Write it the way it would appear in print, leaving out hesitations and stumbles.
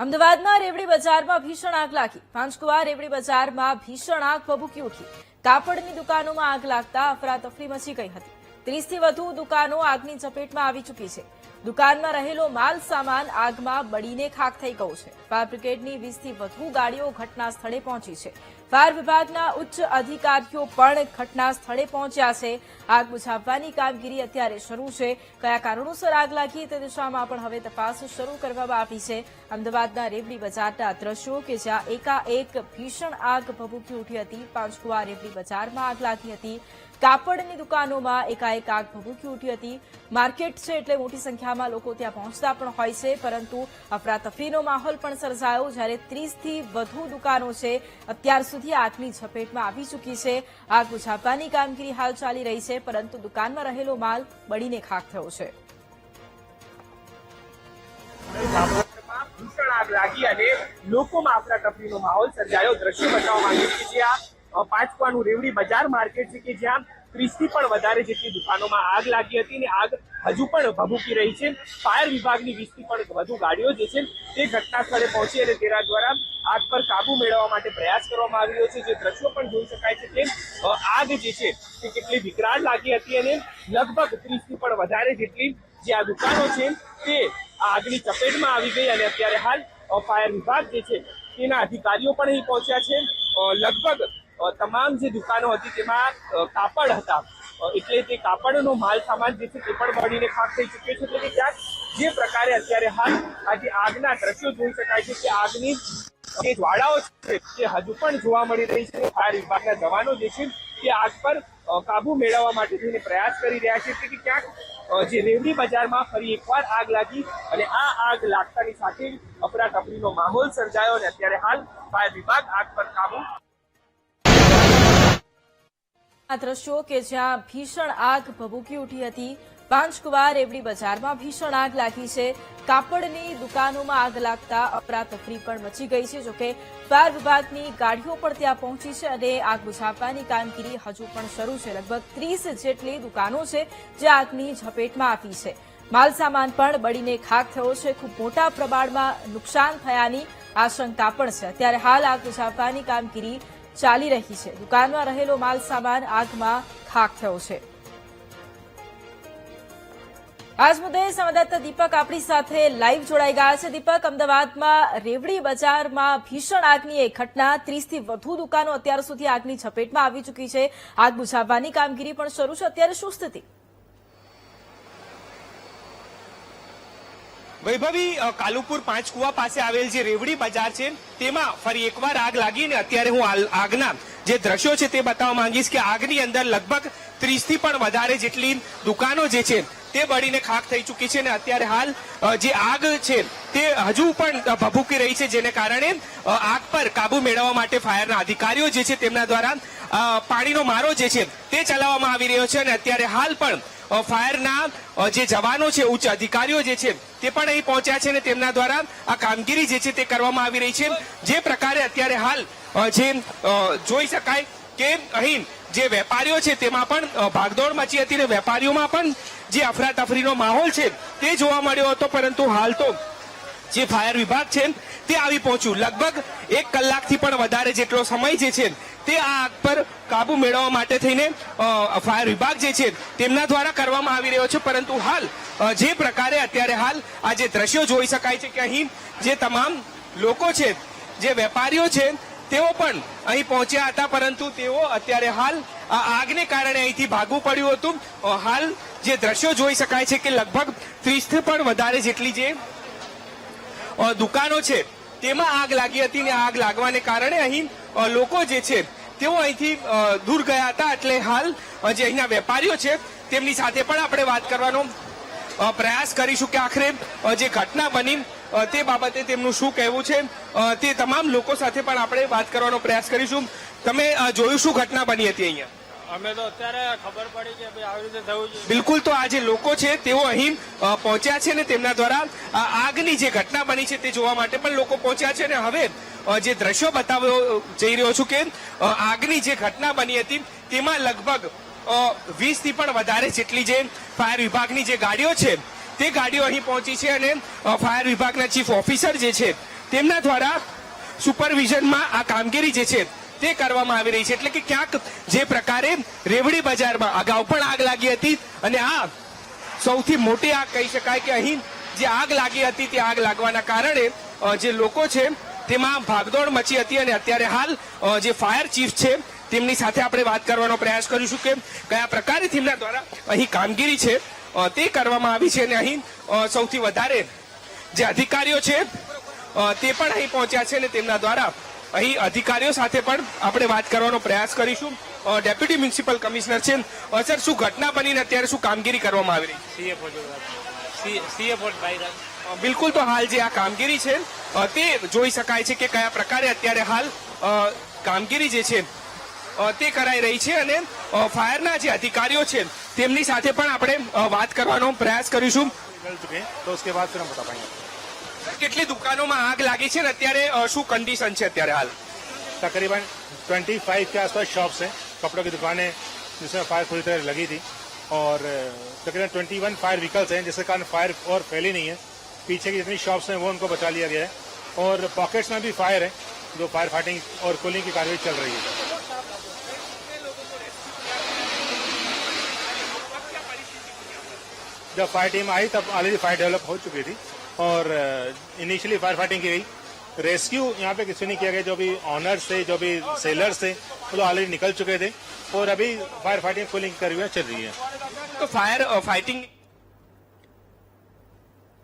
અમદાવાદના રેવડી બજારમાં ભીષણ આગ લાગી। પાંચકુવા રેવડી બજારમાં ભીષણ આગ ભભૂકી ઉઠી। કાપડની દુકાનોમાં આગ લાગતા અફરાતફરી મચી ગઈ હતી। 30 થી વધુ દુકાનો આગની ઝપેટમાં આવી ચૂકી છે। દુકાનમાં રહેલો માલ સામાન આગમાં બળીને ખાખ થઈ ગયો છે। ફાયર બ્રિગેડની 20 થી વધુ ગાડીઓ ઘટના સ્થળે પહોંચી છે। ફાયર વિભાગના ઉચ્ચ અધિકારીઓ પણ ઘટના સ્થળે પહોંચ્યા છે। આગ બુઝાવવાની કામગીરી અત્યારે શરૂ છે। કયા કારણોસર આગ લાગી તે દિશામાં પણ હવે તપાસ શરૂ કરવામાં આવી છે। અમદાવાદના રેવડી બજારના દ્રશ્યો કે જ્યાં એકાએક ભીષણ આગ ભભૂકી ઉઠી હતી। પાંચકુવા રેવડી બજારમાં આગ લાગી હતી। કાપડની દુકાનોમાં એકાએક આગ ભભૂકી ઉઠી હતી। માર્કેટ છે એટલે મોટી સંખ્યામાં લોકો ત્યાં પહોંચતા પણ હોય છે, પરંતુ અફરાતફરીનો માહોલ પણ સર્જાયો જ્યારે 30 થી વધુ દુકાનો છે અત્યાર સુધી આગની ઝપેટમાં આવી ચૂકી છે। આગ બુઝાવવાની કામગીરી હાલ ચાલી રહી છે, પરંતુ દુકાનમાં રહેલો માલ બળીને ખાખ થયો છે। ભીષણ આગ લાગી અને લોકોમાં અફરાતફરીનો માહોલ સર્જાયો। દ્રશ્ય બતાવવા માંગે છે કે આ પાંચકુવાનું રેવડી બજાર માર્કેટ છે કે જ્યાં 30 થી પણ વધારે જેટલી દુકાનોમાં આગ લાગી હતી અને આગ હજુ પણ ભભૂકી રહી છે। ફાયર વિભાગની 20 થી પણ વધુ ગાડીઓ જે છે તે ઘટના સ્થળે પહોંચી અને તેના દ્વારા આગ પર કાબુ મેળવવા માટે પ્રયાસ કરવામાં આવી રહ્યો છે। જે દ્રશ્યો પણ જોઈ શકાય છે કે આગ જે છે તે કેટલી વિકરાળ લાગી હતી અને લગભગ 30 થી પણ વધારે જેટલી જે આ દુકાનો છે તે આગની ચપેટમાં આવી ગઈ અને અત્યારે હાલ ફાયર વિભાગ જે છે તેના અધિકારીઓ પણ અહીં પહોંચ્યા છે। લગભગ તમામ જે દુકાનો હતી તેમાં કાપડ હતા, એટલે તે કાપડનો માલ સામાન જે છે તે પણ બળીને ખાખ થઈ ચૂક્યો છે। એટલે કે ક્યાંક જે પ્રકારે અત્યારે હાલ આજે આગના દ્રશ્યો જોઈ શકાય છે કે આગની જે જ્વાળાઓ છે તે હજુ પણ જોવા મળી રહી છે। ફાયર વિભાગના જવાનો જે છે તે આગ પર કાબુ મેળવવા માટે થઈને પ્રયાસ કરી રહ્યા છે। એટલે કે ક્યાંક જે રેવડી બજારમાં ફરી એકવાર આગ લાગી અને આ આગ લાગતાની સાથે અફરાતફરીનો માહોલ સર્જાયો અને અત્યારે હાલ ફાયર વિભાગ આગ પર કાબુ। આ દ્રશ્યો કે જ્યાં ભીષણ આગ ભભૂકી ઉઠી હતી। પાંચકુવા રેવડી બજારમાં ભીષણ આગ લાગી છે। કાપડની દુકાનોમાં આગ લાગતા અફરાતફરી પણ મચી ગઈ છે। જોકે ફાયર વિભાગની ગાડીઓ પણ ત્યાં પહોંચી છે અને આગ બુઝાવવાની કામગીરી હજુ પણ શરૂ છે। લગભગ 30 જેટલી દુકાનો છે જે આગની ઝપેટમાં આવી છે। માલ સામાન પણ બળીને ખાખ થયો છે। ખૂબ મોટા પ્રમાણમાં નુકસાન થયાની આશંકા પણ છે। અત્યારે હાલ આગ બુઝાવવાની કામગીરી ચાલી રહી છે। દુકાનમાં રહેલો માલ સામાન આગમાં ખાખ થયો છે। આજ મુદ્દે સંવાદદાતા દીપક આપણી સાથે લાઈવ જોડાઈ ગયા છે। દીપક, અમદાવાદમાં રેવડી બજારમાં ભીષણ આગની એક ઘટના, 30 થી વધુ દુકાનો અત્યાર સુધી આગની ઝપેટમાં આવી ચૂકી છે। આગ બુઝાવવાની કામગીરી પણ શરૂ છે। અત્યારે શું સ્થિતિ? વૈભવી, કાલુપુર પાંચકુવા પાસે આવેલ જે રેવડી બજાર છે તેમાં ફરી એકવાર આગ લાગીને અત્યારે હું આગના જે દ્રશ્યો છે તે બતાવવા માંગીશ કે આગની અંદર લગભગ 30 થી પણ વધારે જેટલી દુકાનો જે છે તે બળીને ખાખ થઈ ચૂકી છે અને અત્યારે હાલ જે આગ છે તે હજુ પણ ભભૂકી રહી છે, જેને કારણે આગ પર કાબુ મેળવવા માટે ફાયરના અધિકારીઓ જે છે તેમના દ્વારા પાણીનો મારો જે છે તે ચલાવવામાં આવી રહ્યો છે અને અત્યારે હાલ પણ ફાયરના જે જવાનો છે, ઉચ્ચ અધિકારીઓ જે છે તે પણ અહીં પહોંચ્યા છે અને તેમના દ્વારા આ કામગીરી જે છે તે કરવામાં આવી રહી છે। જે પ્રકારે અત્યારે હાલ જે જોઈ શકાય કે અહીં જે વેપારીઓ છે તેમાં પણ ભાગદોડ મચી હતી અને વેપારીઓમાં પણ જે અફરાતફરીનો માહોલ છે તે જોવા મળ્યો હતો, પરંતુ હાલ તો જે ફાયર વિભાગ છે તે આવી પહોંચ્યું। લગભગ 1 કલાકથી પણ વધારે જેટલો સમય જે છે તે આ આગ પર કાબુ મેળવવા માટે થઈને ફાયર વિભાગ જે છે તેમના દ્વારા કરવામાં આવી રહ્યો છે, પરંતુ હાલ જે પ્રકારે અત્યારે હાલ આ જે દ્રશ્યો જોઈ શકાય છે કે અહીં જે તમામ લોકો છે, જે વેપારીઓ છે તેઓ પણ અહીં પહોંચ્યા હતા, પરંતુ તેઓ અત્યારે હાલ આ આગને કારણે અહીંથી ભાગવું પડ્યું હતું। હાલ જે દ્રશ્યો જોઈ શકાય છે કે લગભગ 30 થી પણ વધારે જેટલી જે દુકાનો છે તેમાં આગ લાગી હતી અને આગ લાગવાને કારણે અહીં લોકો જે છે તેઓ અહીંથી દૂર ગયા હતા। એટલે હાલ જે અહીંના વેપારીઓ છે તેમની સાથે પણ આપણે વાત કરવાનો પ્રયાસ કરીશું કે આખરે જે ઘટના બની તે બાબતે તેમનું શું કહેવું છે, તે તમામ લોકો સાથે પણ આપણે વાત કરવાનો પ્રયાસ કરીશું। તમે જોયું શું ઘટના બની હતી અહીંયા? અમે તો અત્યારે ખબર પડી કે ભાઈ આવી રીતે થયું છે। બિલકુલ, તો આ જે લોકો છે તેઓ અહીં પહોંચ્યા છે ને તેમના દ્વારા આગની જે ઘટના બની છે તે જોવા માટે પણ લોકો પહોંચ્યા છે અને હવે જે દ્રશ્યો બતાવવા જઈ રહ્યો છું કે આગની જે ઘટના બની હતી તેમાં લગભગ 20 થી પણ વધારે જેટલી જે ફાયર વિભાગની જે ગાડીઓ છે તે ગાડીઓ અહીં પહોંચી છે અને ફાયર વિભાગના ચીફ ઓફિસર જે છે તેમના દ્વારા સુપરવિઝનમાં આ કામગીરી જે છે તે કરવામાં આવી રહી છે. એટલે કે ક્યાંક જે પ્રકારે રેવડી બજારમાં અગાઉ પણ આગ લાગી હતી અને આ સૌથી મોટી આગ કહી શકાય કે અહીં જે આગ લાગી હતી તે આગ લાગવાના કારણે જે લોકો છે તેમાં ભાગદોડ મચી હતી અને અત્યારે હાલ જે ફાયર ચીફ છે તેમની સાથે આપણે વાત કરવાનો પ્રયાસ કરીશું કે કયા પ્રકારે તેમના દ્વારા અહીં કામગીરી છે તે કરવામાં આવી છે અને અહીં સૌથી વધારે જે અધિકારીઓ છે તે પણ અહીં પહોંચ્યા છે અને તેમના દ્વારા અહીં અધિકારીઓ સાથે પણ આપણે વાત કરવાનો પ્રયાસ કરીશું. ડેપ્યુટી મ્યુનિસિપલ કમિશનર છે સર, શું ઘટના બનીને અત્યારે શું કામગીરી કરવામાં આવી રહી છે? બિલકુલ, તો હાલ જે આ કામગીરી છે તે જોઈ શકાય છે કે કયા પ્રકારે અત્યારે હાલ કામગીરી જે છે તે કરાઈ રહી છે અને ફાયરના જે અધિકારીઓ છે તેમની સાથે પણ આપણે વાત કરવાનો પ્રયાસ કરીશું. तो उसके बाद फिर हम बता पाएंगे. કેટલી દુકાનોમાં આગ લાગી છે ને અત્યારે શું કન્ડિશન છે અત્યારે હાલ? तकरीबन 25 के आसपास शॉप्स हैं, कपड़ों की दुकानें जिसमें फायर पूरी तरह लगी थी और तकरीबन 21 फायर व्हीकल्स हैं जिसके कारण फायर और फैली नहीं है. पीछे की जितनी शॉप्स हैं वो उनको बचा लिया गया है और पॉकेट्स में भी फायर है जो फायर फाइटिंग और कूलिंग की कार्रवाई चल रही है. जब फायर टीम आई तब ऑलरेडी फायर डेवलप हो चुकी थी और इनिशियली फायर फाइटिंग की गई. रेस्क्यू यहाँ पे किसी ने किया गया. जो भी ऑनर्स थे, जो भी सेलर्स थे, वो लोग ऑलरेडी निकल चुके थे और अभी फायर फाइटिंग कूलिंग की कार्रवाई चल रही है. तो फायर फाइटिंग